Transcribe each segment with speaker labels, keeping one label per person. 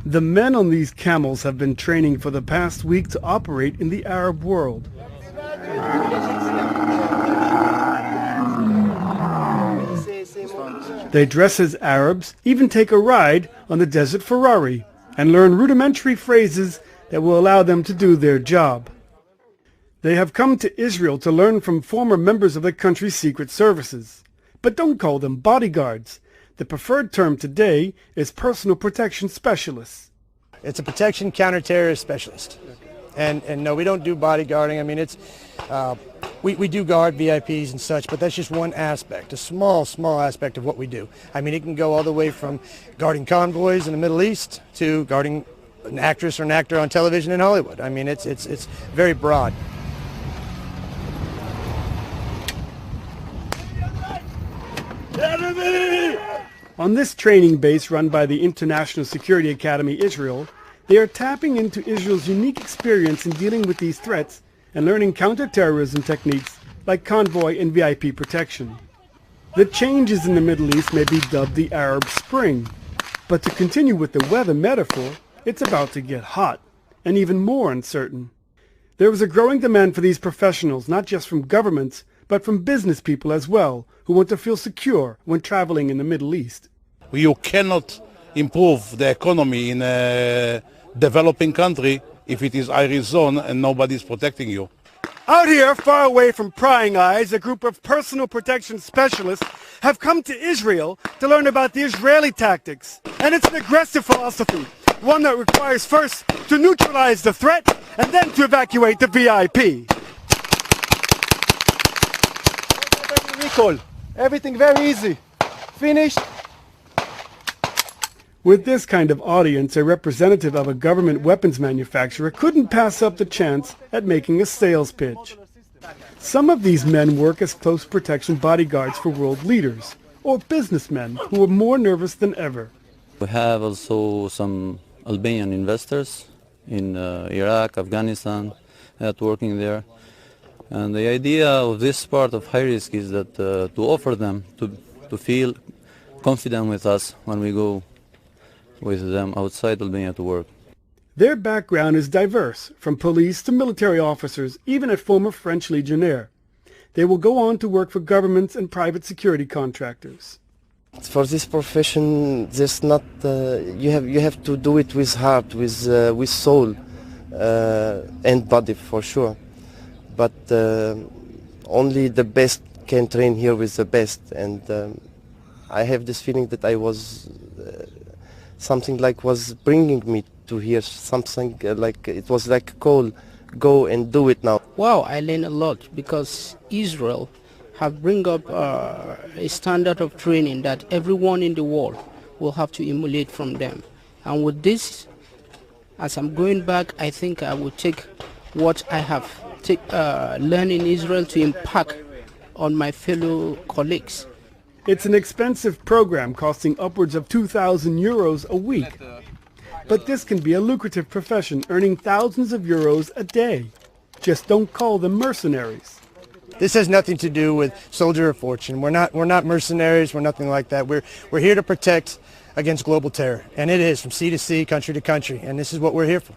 Speaker 1: The men on these camels have been training for the past week to operate in the Arab world. They dress as Arabs, even take a ride on the desert Ferrari, and learn rudimentary phrases that will allow them to do their job. They have come to Israel to learn from former members of the country's secret services. But don't call them bodyguards. The preferred term today is personal protection specialists.
Speaker 2: It's a protection counterterrorist specialist. And no, we don't do bodyguarding. I mean, we do guard VIPs and such, but that's just one aspect, a small aspect of what we do. I mean, it can go all the way from guarding convoys in the Middle East to guarding an actress or an actor on television in Hollywood. I mean, it's very broad.
Speaker 1: Enemy! On this training base run by the International Security Academy Israel, they are tapping into Israel's unique experience in dealing with these threats and learning counterterrorism techniques like convoy and VIP protection. The changes in the Middle East may be dubbed the Arab Spring, but to continue with the weather metaphor, it's about to get hot and even more uncertain. There is a growing demand for these professionals, not just from governments, but from business people as well, who want to feel secure when traveling in the Middle East.
Speaker 3: You cannot improve the economy in a developing country if it is Irish zone and nobody is protecting you.
Speaker 1: Out here, far away from prying eyes, a group of personal protection specialists have come to Israel to learn about the Israeli tactics. And it's an aggressive philosophy, one that requires first to neutralize the threat and then to evacuate the VIP.
Speaker 2: Recall. Everything very easy. Finished.
Speaker 1: With this kind of audience, a representative of a government weapons manufacturer couldn't pass up the chance at making a sales pitch. Some of these men work as close protection bodyguards for world leaders, or businessmen who are more nervous than ever.
Speaker 4: We have also some Albanian investors in Iraq, Afghanistan, that working there. And the idea of this part of high risk is that to offer them to feel confident with us when we go with them outside Albania to work.
Speaker 1: Their background is diverse, from police to military officers, even a former French legionnaire. They will go on to work for governments and private security contractors.
Speaker 5: For this profession, there's not you have to do it with heart, with soul and body for sure. But only the best can train here with the best, and I have this feeling that I was something like was bringing me to here, something like it was like a call, go and do it now.
Speaker 6: Wow, I learned a lot because Israel have bring up a standard of training that everyone in the world will have to emulate from them. And with this, as I'm going back, I think I will take what I have learned in Israel to impact on my fellow colleagues.
Speaker 1: It's an expensive program costing upwards of 2,000 euros a week. But this can be a lucrative profession, earning thousands of euros a day. Just don't call them mercenaries.
Speaker 2: This has nothing to do with soldier of fortune. We're not mercenaries. We're nothing like that. We're here to protect against global terror, and it is from sea to sea, country to country, and this is what we're here for.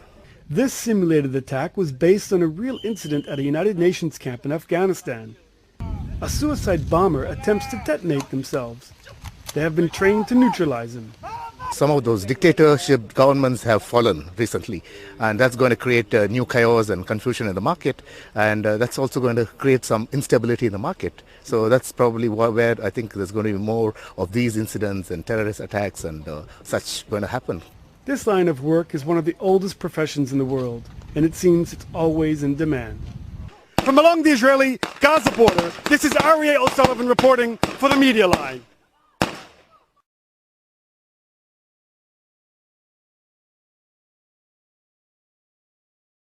Speaker 1: This simulated attack was based on a real incident at a United Nations camp in Afghanistan. A suicide bomber attempts to detonate themselves. They have been trained to neutralize him.
Speaker 7: Some of those dictatorship governments have fallen recently, and that's going to create new chaos and confusion in the market, and that's also going to create some instability in the market. So that's probably where I think there's going to be more of these incidents and terrorist attacks and such going to happen.
Speaker 1: This line of work is one of the oldest professions in the world, and it seems it's always in demand. From along the Israeli-Gaza border, this is Aryeh O'Sullivan reporting for the Media Line.